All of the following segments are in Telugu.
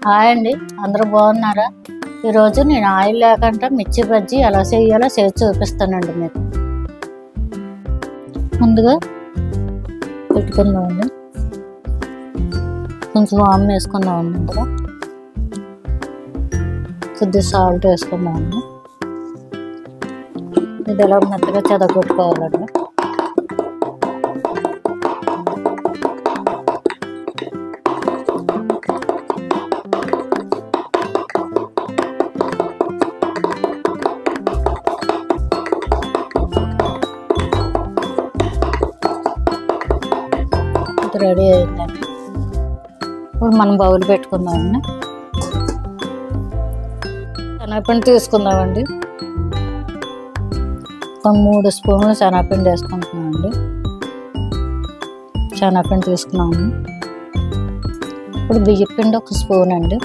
హాయ్ అండి, అందరూ బాగున్నారా? ఈరోజు నేను ఆయిల్ లేకుండా మిర్చి బజ్జీ ఎలా చేయాలో చేసి చూపిస్తానండి మీకు. ముందుగా పెట్టుకుందామండి, కొంచెం ఆమ్ వేసుకుందామండి. ఇందులో కొద్దిగా సాల్ట్ వేసుకుందామండి. ఇది ఎలా మెత్తగా చెదగొట్టుకోవాలండి. రెడీ అయిందండి. ఇప్పుడు మనం బౌల్ పెట్టుకుందామండి. శనగపిండి తీసుకుందామండి. ఒక 3 స్పూన్లు శనగపిండి వేసుకుంటున్నామండి. శనగపిండి తీసుకున్నాము. ఇప్పుడు బియ్యపిండి 1 స్పూన్ అండి.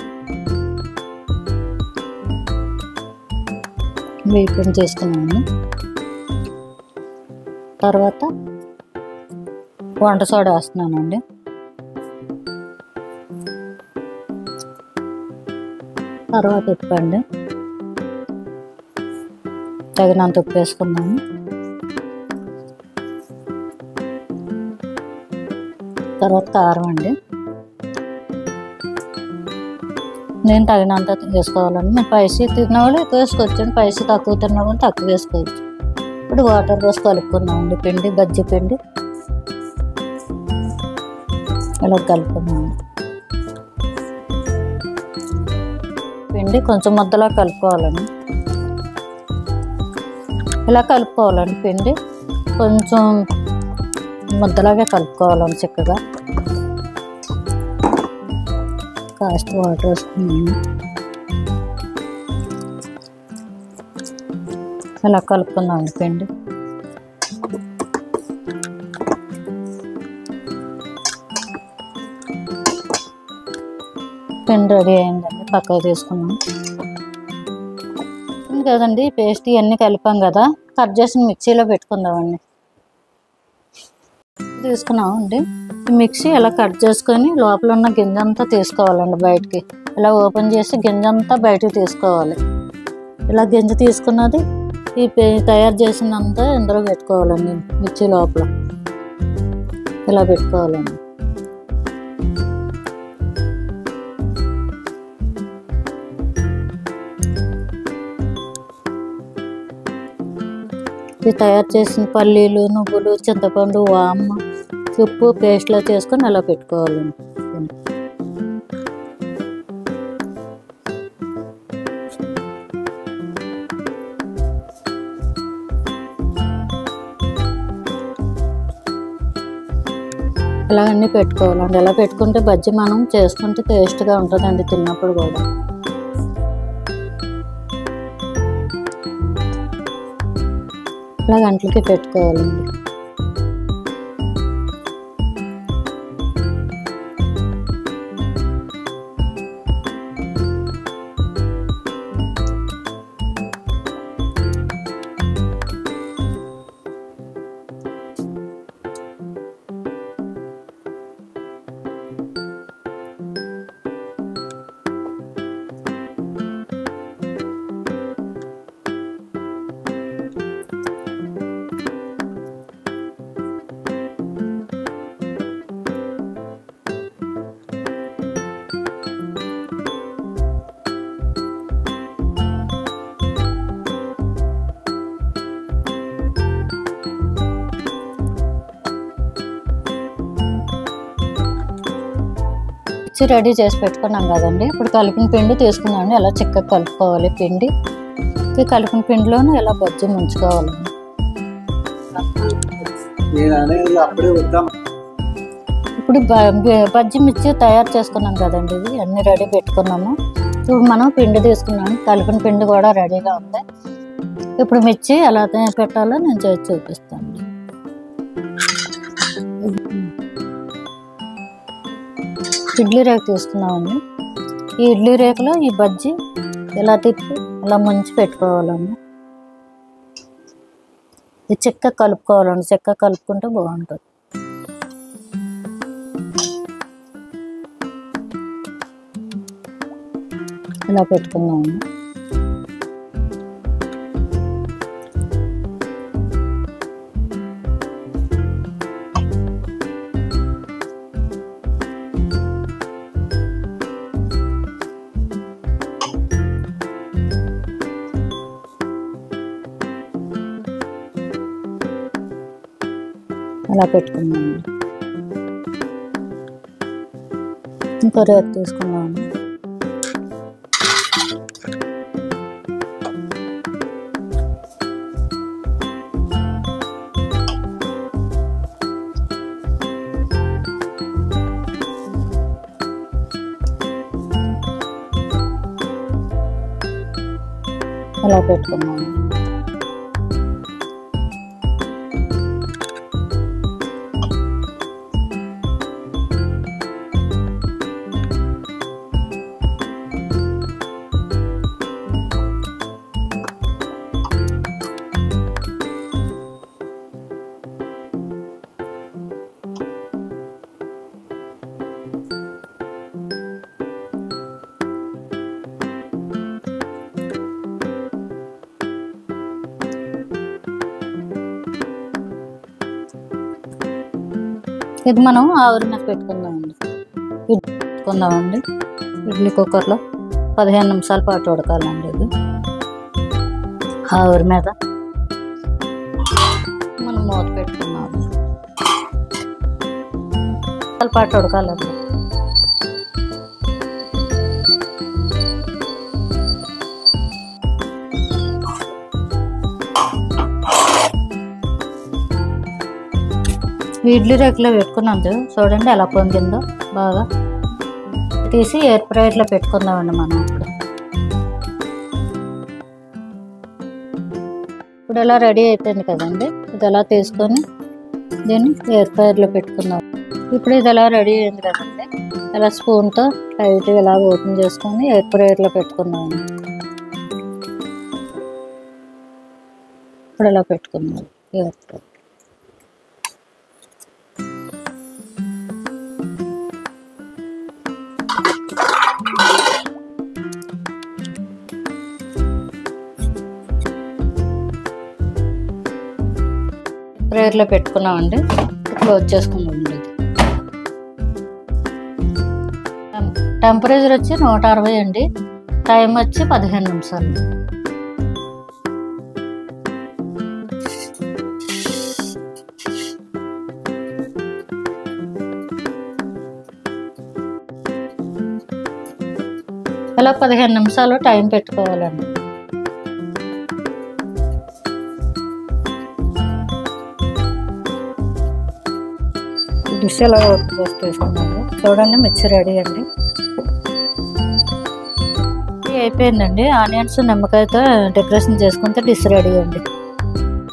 బియ్యపిండి తీసుకున్నాము. తర్వాత వంట సోడా వేస్తున్నానండి. తర్వాత ఉప్పు అండి, తగినంత ఉప్పు వేసుకుందాము. తర్వాత కారం అండి, నేను తగినంత వేసుకోవాలండి. నేను స్పైసీ తిన్నవాళ్ళు ఎక్కువ వేసుకోవచ్చు, స్పైసీ తక్కువ తిన్నవాళ్ళు తక్కువ వేసుకోవచ్చు. ఇప్పుడు వాటర్ పోసి కలుపుకుందామండి. పిండి బజ్జీ పిండి ఇలా కలుపుకున్నాము. పిండి కొంచెం ముద్దలా కలుపుకోవాలండి. ఇలా కలుపుకోవాలండి. పిండి కొంచెం ముద్దలాగే కలుపుకోవాలండి చక్కగా. కాస్త వాటర్ వేసుకున్నాము. ఇలా కలుపుకుందామండి పిండి. పిండి రెడీ అయిందండి, పక్కకు తీసుకున్నాం కదండి. పేస్ట్ ఇవన్నీ కలిపాం కదా, కట్ చేసిన మిక్సీలో పెట్టుకుందామండి. తీసుకున్నామండి. ఈ మిక్సీ ఇలా కట్ చేసుకొని లోపల ఉన్న గింజంతా తీసుకోవాలండి బయటికి. ఇలా ఓపెన్ చేసి గింజంతా బయటకు తీసుకోవాలి. ఇలా గింజ తీసుకున్నది ఈ తయారు చేసినంతా ఇందులో పెట్టుకోవాలండి. మిక్సీ లోపల ఇలా పెట్టుకోవాలండి. ఇది తయారు చేసిన పల్లీలు, నువ్వులు, చింతపండు, వామ, ఉప్పు పేస్ట్లో చేసుకొని అలా పెట్టుకోవాలండి. ఇలా అన్నీ పెట్టుకోవాలండి. ఇలా పెట్టుకుంటే బజ్జీ మనం చేసుకుంటే టేస్ట్గా ఉంటుందండి తిన్నప్పుడు కూడా. ఇలా గంటలకి పెట్టుకోవాలండి. రెడీ చేసి పెట్టుకున్నాం కదండి. ఇప్పుడు కలిపిన పిండి తీసుకున్నాండి. అలా చిక్కగా కలుపుకోవాలి పిండి. ఈ కలిపిన పిండిలోనే ఇలా బజ్జీ ముంచుకోవాలండి. ఇప్పుడు బజ్జీ మిర్చి తయారు చేసుకున్నాం కదండి. ఇది అన్నీ రెడీ పెట్టుకున్నాము. ఇప్పుడు మనం పిండి తీసుకున్నాము. కలిపిన పిండి కూడా రెడీగా ఉంది. ఇప్పుడు మిర్చి ఎలా పెట్టాలో నేను చేసి చూపిస్తాను. ఇడ్లీ రేక తీసుకున్నామండి. ఈ ఇడ్లీ రేకలో ఈ బజ్జీ ఇలా తిప్పి ఇలా ముంచి పెట్టుకోవాలండి. ఇది చిక్కగా కలుపుకోవాలండి. చిక్కగా కలుపుకుంటే బాగుంటుంది. ఇలా పెట్టుకుందాము. అలా పెట్టుకున్నాము. ఇంకో రేపు తీసుకున్నాము. అలా పెట్టుకున్నాము. ఇది మనం ఆవిరి మీద పెట్టుకుందామండి. ఇడ్లీ కుక్కర్లో 15 నిమిషాల పాటు ఉడకాలండి. ఇది ఆవిరి మీద మనం మూత పెట్టుకున్నాము. పాటు ఉడకాలండి. ఇడ్లీ రేకులో పెట్టుకున్నాను చూడండి ఎలా పొంగిందో. బాగా తీసి ఎయిర్ ఫ్రైయర్లో పెట్టుకుందామండి మనం. ఇప్పుడు ఇలా రెడీ అయిపోయింది కదండి. ఇది ఎలా తీసుకొని దీన్ని ఎయిర్ ఫ్రైయర్లో పెట్టుకుందాం. ఇప్పుడు ఇది ఎలా రెడీ అయింది కదండి. ఇలా స్పూన్తో లైట్గా ఇలా ఓపెన్ చేసుకొని ఎయిర్ ఫ్రైయర్లో పెట్టుకుందామండి. ఇప్పుడు ఇలా పెట్టుకుందాం ఎయిర్ ఫ్రైయర్. ఫ్రైయర్లో పెట్టుకున్నామండి. క్లోజ్ చేసుకుందామండి. టెంపరేచర్ వచ్చి 160 అండి. టైం వచ్చి 15 నిమిషాలు. ఇలా 15 నిమిషాలు టైం పెట్టుకోవాలండి. డిష్ ఎలా ఓపెన్ చేసి తీసుకున్నాము చూడండి. మిక్సీ రెడీ అండి. అయిపోయిందండి. ఆనియన్స్ నిమ్మకాయతో డెకరేషన్ చేసుకుంటే డిష్ రెడీ అండి.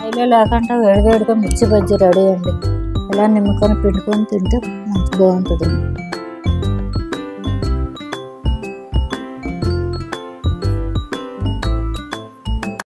ఆయిల్ లేకుండా వేడివేడిగా మిర్చి బజ్జీ రెడీ అండి. ఇలా నిమ్మకాయ పిండుకొని తింటే మంచి బాగుంటుందండి.